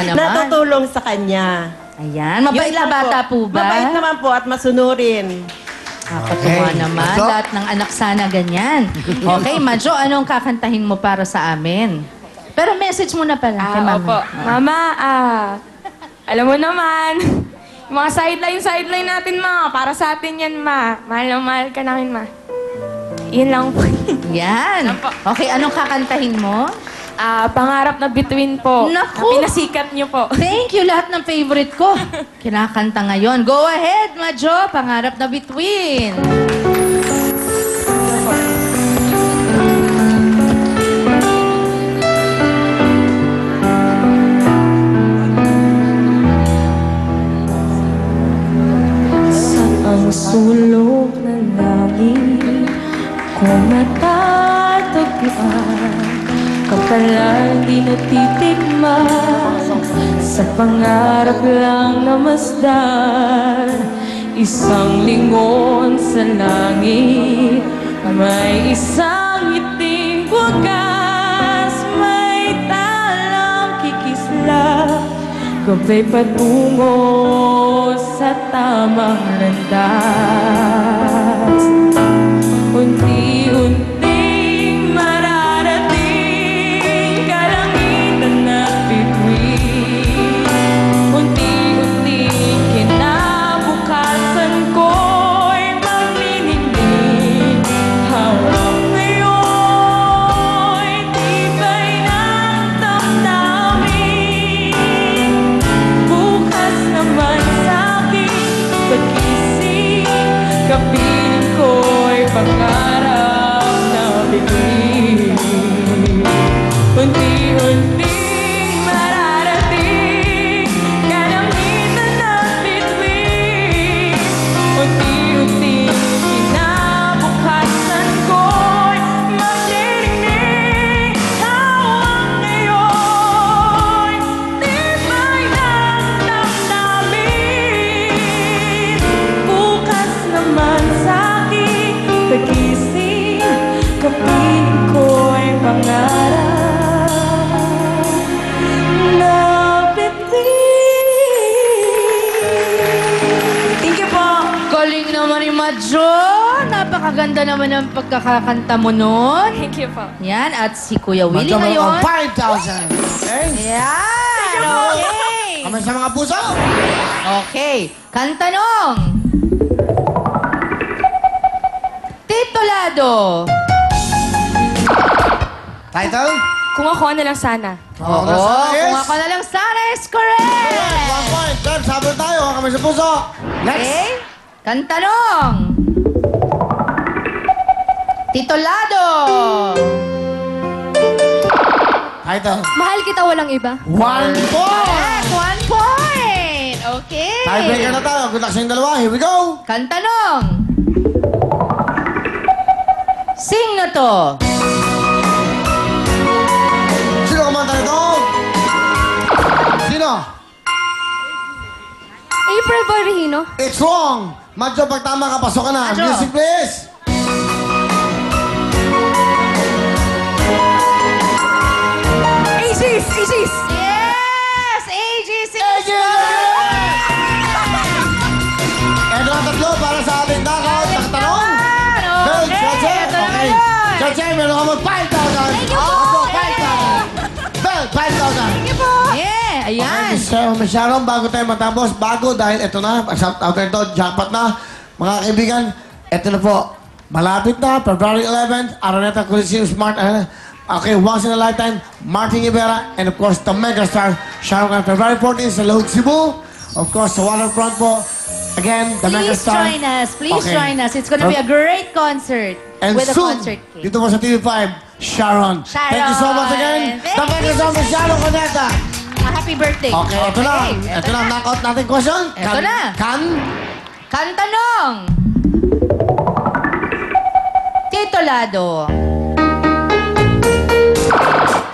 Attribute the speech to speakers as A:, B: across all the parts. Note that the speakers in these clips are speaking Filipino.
A: natutulong sa kanya.
B: Ayan, mabait na bata po ba?
A: Mabait naman po at masunurin.
B: Nakakatuwa naman.
C: Majo?
B: Lahat ng anak sana ganyan. Okay, Majo, anong kakantahin mo para sa amin? Pero message muna pala kay Mama.
D: Opo. Mama, alam mo naman, yung mga sideline natin, ma. Para sa atin yan, ma. Mahal na mahal ka namin, ma. Yun lang po.
B: Yan. Okay, anong kakantahin mo?
D: Pangarap na bituin po.
B: Naku!
D: Na pinasikat niyo po.
B: Thank you, lahat ng favorite ko. Kinakanta ngayon. Go ahead, Majo. Pangarap na between.
D: Ang sulok ng langit kung matatagpuan kapalan di natitikman sa pangarap lang na masdan isang lingon sa langit may isang ngiting bukas may talang kikislap gabay patungo sa tamang landas. Unti-unting mararating kalangitan na bituin. Unti-unting kinabukasan ko'y magnininig. Hawak ngayon'y tibay ng damdamin. Bukas naman pagising, kapiling ko'y pangarap na bituin. Unti-unting mararating kalangitan na bituin. Unti-unting kinabukasan ko'y maglilinig. Hawak ngayon, tibay ng damdamin. Bukas naman sa'kin pagising, kapiling ko'y pangarap na bituin. Thank you po.
B: Galing naman ni Majo. Napakaganda naman ang pagkakakanta mo nun.
D: Thank you po.
B: Yan, at si Kuya Willie
C: Magdamag
B: ngayon.
C: ang 5,000. Okay?
B: Yan, okay.
C: Kami sa mga puso.
B: Okay, kantanong. Titulado.
C: Title?
D: Kung ako na lang sana.
C: Oo,
B: Kung ako na lang sana is correct.
C: 1 point. Third, sabot tayo. Kami sa puso. Next.
B: Okay, kantanong. Titulado.
C: Title?
D: Mahal kita walang iba.
C: 1 point.
B: 1 point. Okay.
C: Tiebreaker na tayo. Good luck sa inyong dalawa. Here we go.
B: Kantanong. Sing na to.
C: Sino kumanta nito? Sino?
D: April Barrino.
C: It's wrong. Madjo, pag tama ka, pasok ka na.
B: Madjo.
C: Music, please.
D: Aegis! Aegis!
B: Yes! AGC!
C: Edo ang tatlo para sa ating knockout. Nakatanong. Bell,
B: Okay,
C: Chache.
B: ito na
C: Okay.
B: ngayon.
C: Chache, meron ka mo 5,000.
D: Thank you po.
C: Madjo, 5,000. Bell, 5,000.
B: Yeah, ayan.
C: Miss Sharon, bago tayo matapos, dahil ito na, shout out na ito, jackpot na. Mga kaibigan, ito na po. Malapit na, February 11th, Araneta Coliseum Smart. Okay, once in a lifetime, Martin Rivera, and of course, the megastar, Sharon Khan, February 14th sa Lahug, Cebu. Of course, sa waterfront po. Again, the
B: Please
C: megastar.
B: join us. Please
C: Okay.
B: join us. It's gonna be a great concert
C: And
B: with a
C: soon,
B: concert cake.
C: dito po sa TV5, Sharon. Thank you so much again.
B: Thank
C: The megastar, Miss Sharon Cuneta.
B: Happy birthday.
C: Okay, ito na. Ito na, knockout natin question.
B: Ito na. Kantanong. Titulado.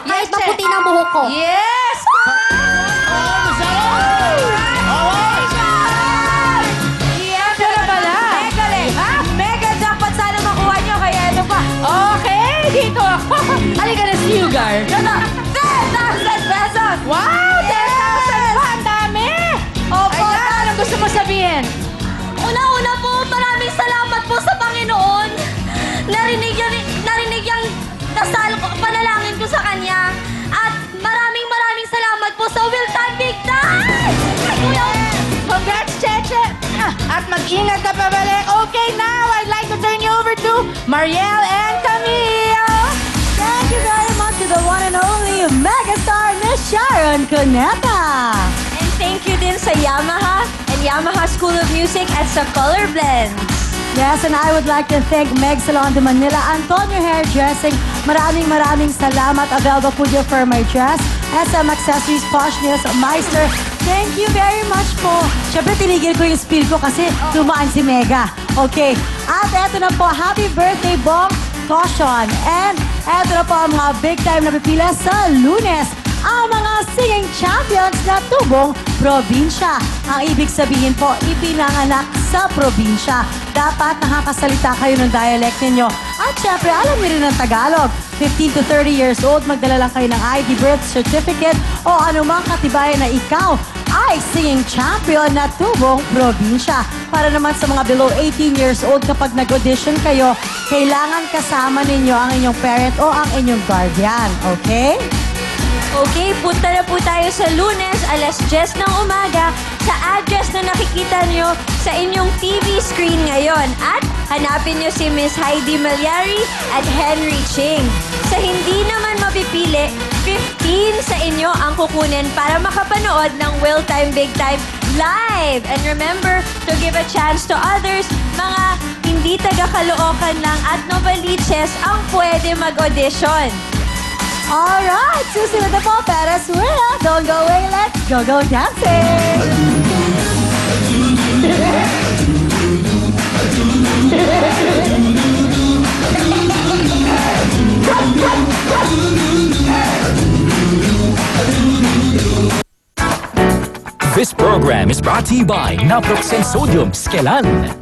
D: Kahit maputi ng buhok ko.
B: Yes! Yes, na pala. Mega jackpot sana makuha nyo, kaya ito pa. Okay, dito ako. Halika na, Sugar. 10,000 pesos! Wow, 10,000 Mariel and Camille.
E: Thank you very much to the one and only megastar Miss Sharon Cuneta.
B: And thank you din sa Yamaha and Yamaha School of Music at sa Color Blends.
E: Yes, and I would like to thank Meg Salon de Manila, Antonio Hairdressing. Maraming salamat, Avelva Pudio for my dress. SM Accessories, Poshness, Meister. Thank you very much po. Siyempre, tinigil ko yung spill ko kasi tumaan si Mega. Okay. At eto na po, happy birthday, Bong Caution. And eto na po ang mga big time na pipila sa Lunes. Ang mga singing champions na tubong probinsya. Ang ibig sabihin po, ipinanganak sa probinsya. Dapat nakakasalita kayo ng dialect ninyo. At syempre, alam niyo rin ang Tagalog. 15 to 30 years old, magdala lang kayo ng ID, birth certificate, o anumang katibayan na ikaw ay singing champion na tubong probinsya. Para naman sa mga below 18 years old, kapag nag-audition kayo, kailangan kasama ninyo ang inyong parent o ang inyong guardian. Okay?
B: Okay, punta na po tayo sa Lunes, alas 10 ng umaga, sa address na nakikita nyo sa inyong TV screen ngayon. At hanapin nyo si Miss Heidi Malyari at Henry Ching. Sa hindi naman mapipili, 15 sa inyo ang kukunin para makapanood ng Will Time Big Time live. And remember to give a chance to others, mga hindi taga-Caloocan lang at Novaliches ang pwede mag-audition.
E: Alright, susunod na po, Ferris wheel. Don't go away, let's go dancing!
F: This program is brought to you by Naproxen Sodium Skelan.